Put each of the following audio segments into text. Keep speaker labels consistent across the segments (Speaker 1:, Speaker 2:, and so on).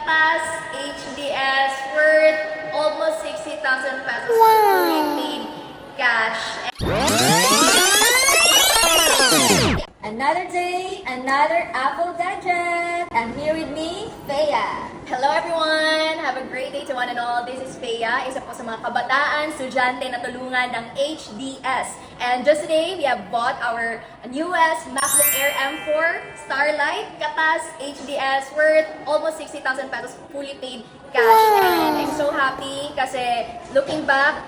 Speaker 1: Katas HDS worth almost 60,000 pesos fully paid cash. Another day, another Apple gadget. And here with me, Feya. Hello everyone! Have a great day to one and all. This is Feya, isa po sa mga kabataan, estudyante na tulungan ng HDS. And just today, we have bought our newest MacBook Air M4 Starlight Katas HDS worth almost 60,000 pesos fully paid cash. And I'm so happy kasi looking back,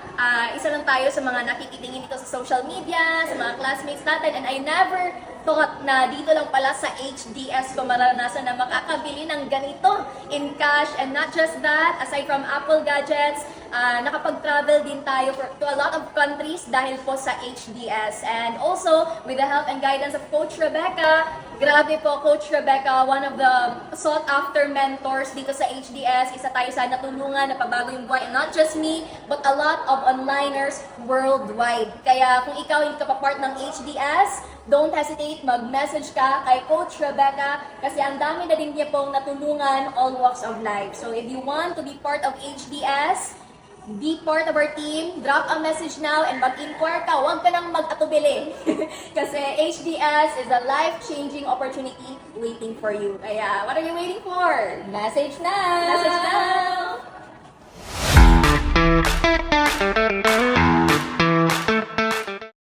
Speaker 1: isa lang tayo sa mga nakikitingin dito sa social media, sa mga classmates natin, and I never thought na dito lang pala sa HDS ko maranasan na makakabili ng ganito in cash. And not just that, aside from Apple gadgets, nakapag-travel din tayo to a lot of countries dahil po sa HDS. And also, with the help and guidance of Coach Rebecca, grabe po, Coach Rebecca, one of the sought-after mentors dito sa HDS. Isa tayo sa natulungan na pabago yung buhay. And not just me, but a lot of onliners worldwide. Kaya kung ikaw hindi ka pa part ng HDS, don't hesitate, mag-message ka kay Coach Rebecca kasi ang dami na din niya pong natulungan all walks of life. So if you want to be part of HDS, be part of our team, drop a message now and mag-inquire ka. Huwag ka nang mag-atubili. Kasi HDS is a life-changing opportunity waiting for you. Kaya, what are you waiting for? Message now! Message now!